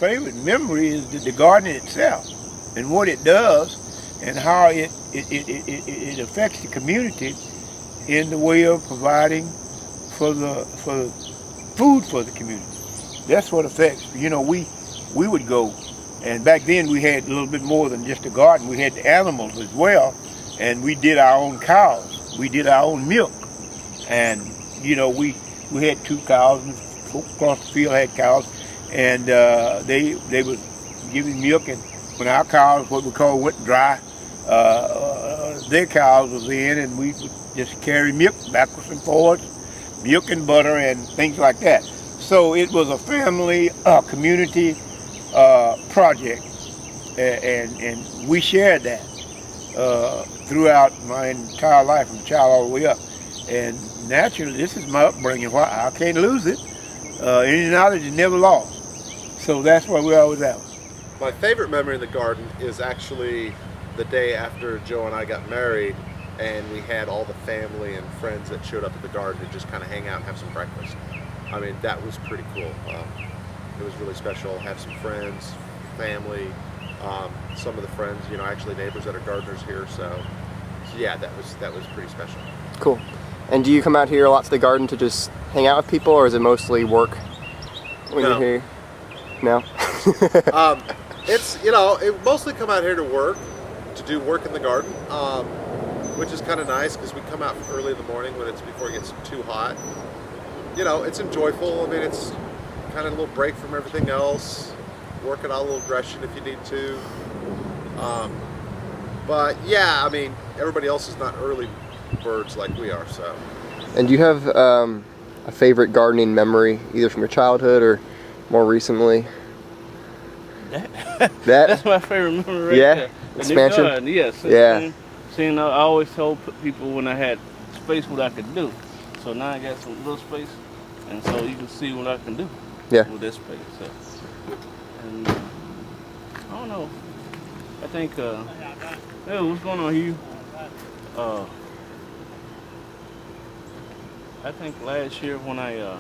favorite memory is the garden itself and what it does and how it affects the community in the way of providing for food for the community. That's what affects. You know, we would go, and back then we had a little bit more than just a garden. We had the animals as well, and we did our own cows. We did our own milk, and you know, we had 2 cows, and folk across the field had cows, and they were giving milk, and when our cows, what we call went dry, their cows was in, and we would just carry milk backwards and forwards, milk and butter and things like that. So it was a family, community project, and we shared that throughout my entire life, from child all the way up. And naturally, this is my upbringing. I can't lose it. Any knowledge is never lost. So that's why we always have it. My favorite memory in the garden is actually the day after Joe and I got married, and we had all the family and friends that showed up at the garden to just kind of hang out and have some breakfast. I mean, that was pretty cool. It was really special. Have some friends, family, some of the friends, you know, actually neighbors that are gardeners here. So yeah, that was pretty special. Cool. And do you come out here a lot to the garden to just hang out with people, or is it mostly work when you're here? No. It's, you know, it mostly come out here to do work in the garden, which is kind of nice because we come out early in the morning when before it gets too hot. You know, it's enjoyable. I mean, it's kind of a little break from everything else. Working on a little aggression if you need to. But yeah, I mean, everybody else is not early birds like we are, so. And do you have a favorite gardening memory, either from your childhood or more recently? That's my favorite memory right there. Expansion? Garden, yes. Yeah. Seeing, I always told people when I had space what I could do. So now I got some little space, and so you can see what I can do with this space. So. And I don't know. I think, hey, what's going on, Hugh? I think last year when I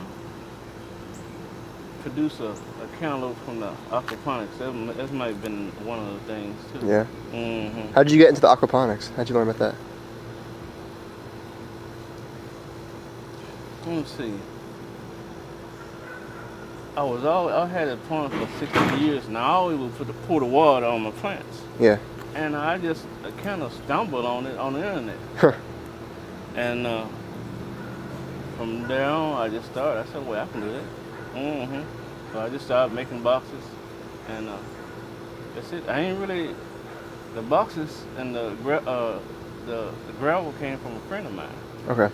produced a cantaloupe from the aquaponics, that might have been one of the things too. Yeah. Mm-hmm. How did you get into the aquaponics? How'd you learn about that? Let me see. I had a pond for 60 years, and I always would pour the water on my plants. Yeah. And I just kind of stumbled on it on the internet. And from there on, I just started. I said, well, I can do that. So I just started making boxes, and that's it. I ain't really, the boxes and the gravel came from a friend of mine. Okay.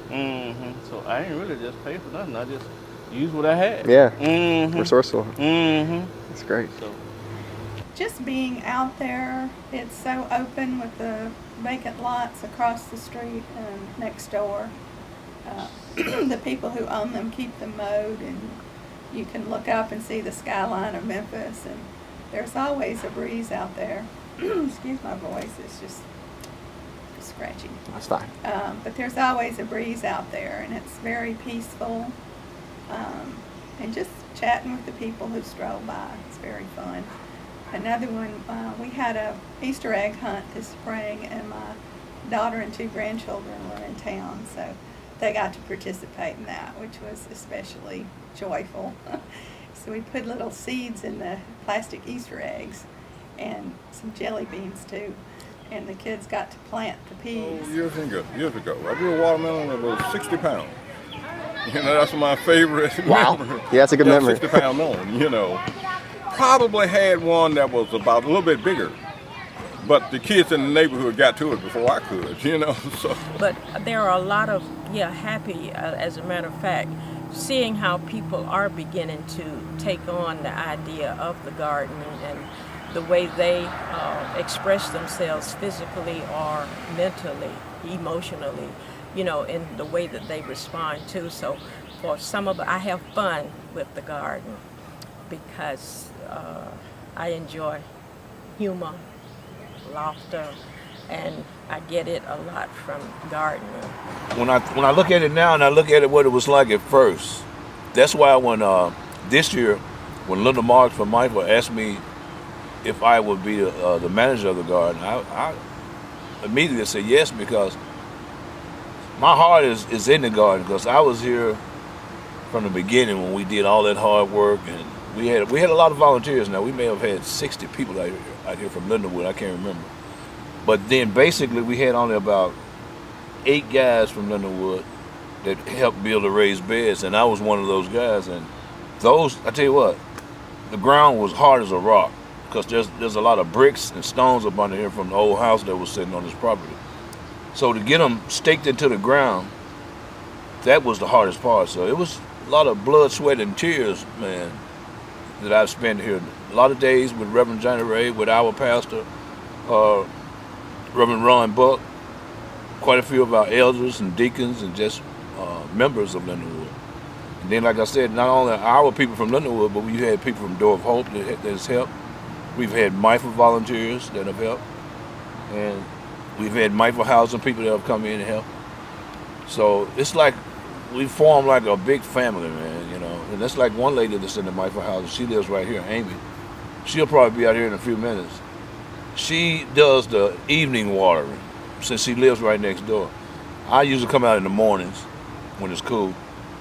So I ain't really just pay for nothing. I just used what I had. Yeah. Resourceful. That's great. So. Just being out there, it's so open with the vacant lots across the street and next door. The people who own them keep them mowed, and you can look up and see the skyline of Memphis, and there's always a breeze out there. Excuse my voice, it's just scratchy. That's fine. But there's always a breeze out there, and it's very peaceful. And just chatting with the people who stroll by, it's very fun. Another one, we had a Easter egg hunt this spring, and my daughter and 2 grandchildren were in town, so they got to participate in that, which was especially joyful. So we put little seeds in the plastic Easter eggs and some jelly beans too, and the kids got to plant the peas. Oh, years ago. I grew a watermelon that was 60 pounds. You know, that's my favorite memory. Yeah, that's a good memory. 60-pound melon, you know. Probably had one that was about a little bit bigger, but the kids in the neighborhood got to it before I could, you know. So. But there are a lot of, happy, as a matter of fact, seeing how people are beginning to take on the idea of the garden and the way they express themselves physically or mentally, emotionally, you know, in the way that they respond to. So for some of I have fun with the garden because I enjoy humor, laughter, and I get it a lot from gardening. When I look at it now and I look at it what it was like at first, that's why when this year when Linda Marks from MIFA asked me if I would be the manager of the garden, I immediately said yes, because my heart is in the garden, because I was here from the beginning when we did all that hard work, and we had a lot of volunteers. Now we may have had 60 people out here from Lindenwood, I can't remember. But then basically we had only about 8 guys from Lindenwood that helped build the raised beds, and I was one of those guys. And those, I tell you what, the ground was hard as a rock, because there's a lot of bricks and stones up under here from the old house that was sitting on this property. So to get them staked into the ground, that was the hardest part. So it was a lot of blood, sweat, and tears, man, that I've spent here. A lot of days with Reverend Johnny Ray, with our pastor, Reverend Ron Buck, quite a few of our elders and deacons and just members of Lindenwood. And then, like I said, not only our people from Lindenwood, but we had people from Door of Hope that has helped. We've had MIFA volunteers that have helped. And we've had MIFA housing people that have come in and help. So it's like we formed like a big family, man, you know. And that's like one lady that's in the MIFA housing. She lives right here, Amy. She'll probably be out here in a few minutes. She does the evening watering, since she lives right next door. I usually come out in the mornings when it's cool.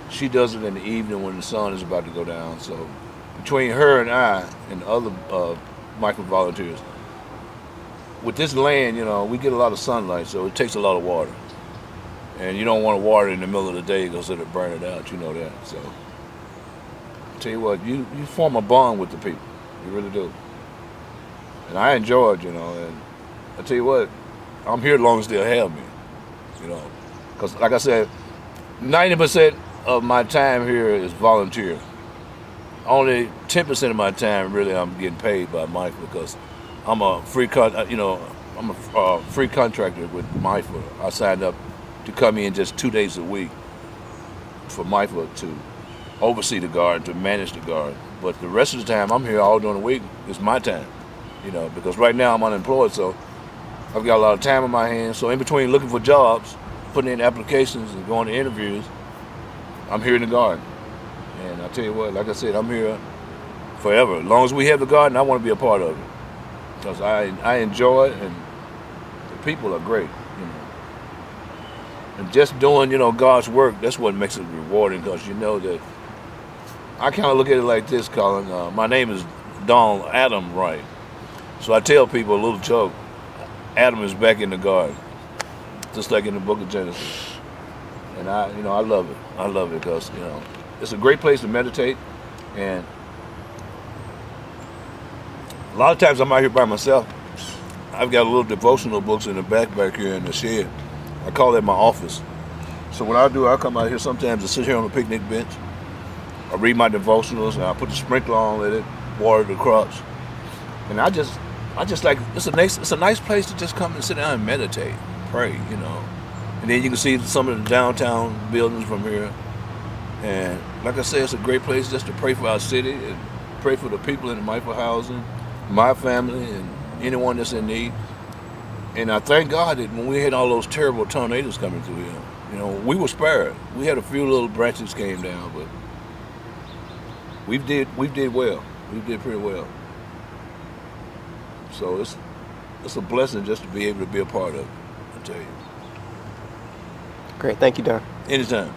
She does it in the evening when the sun is about to go down. So between her and I and the other MIFA volunteers, with this land, you know, we get a lot of sunlight, so it takes a lot of water. And you don't want to water it in the middle of the day because it'll burn it out, you know that. So I tell you what, you form a bond with the people. You really do. And I enjoy it, you know, and I tell you what, I'm here as long as they'll have me, you know. Because like I said, 90% of my time here is volunteer. Only 10% of my time really I'm getting paid by MIFA, because I'm a free I'm a free contractor with MIFA. I signed up to come in just 2 days a week for MIFA to oversee the garden, to manage the garden. But the rest of the time I'm here all during the week. It's my time, you know, because right now I'm unemployed, so I've got a lot of time on my hands. So in between looking for jobs, putting in applications and going to interviews, I'm here in the garden. And I tell you what, like I said, I'm here forever. As long as we have the garden, I want to be a part of it, because I enjoy it, and the people are great, you know. And just doing, you know, God's work, that's what makes it rewarding, because you know that I kind of look at it like this, Colin. My name is Don Adam Wright. So I tell people a little joke. Adam is back in the garden, just like in the book of Genesis. And I love it. I love it because, you know, it's a great place to meditate. And a lot of times I'm out here by myself. I've got a little devotional books in the back here in the shed. I call that my office. So what I do, I come out here sometimes to sit here on a picnic bench. I read my devotionals, and I put the sprinkler on, let it water the crops. And I just like, it's a nice place to just come and sit down and meditate, pray, you know. And then you can see some of the downtown buildings from here. And like I said, it's a great place just to pray for our city and pray for the people in the MIFA housing, my family, and anyone that's in need. And I thank God that when we had all those terrible tornadoes coming through here, you know, we were spared. We had a few little branches came down, but we did well. We did pretty well. So it's a blessing just to be able to be a part of it, I tell you. Great, thank you, Don. Anytime.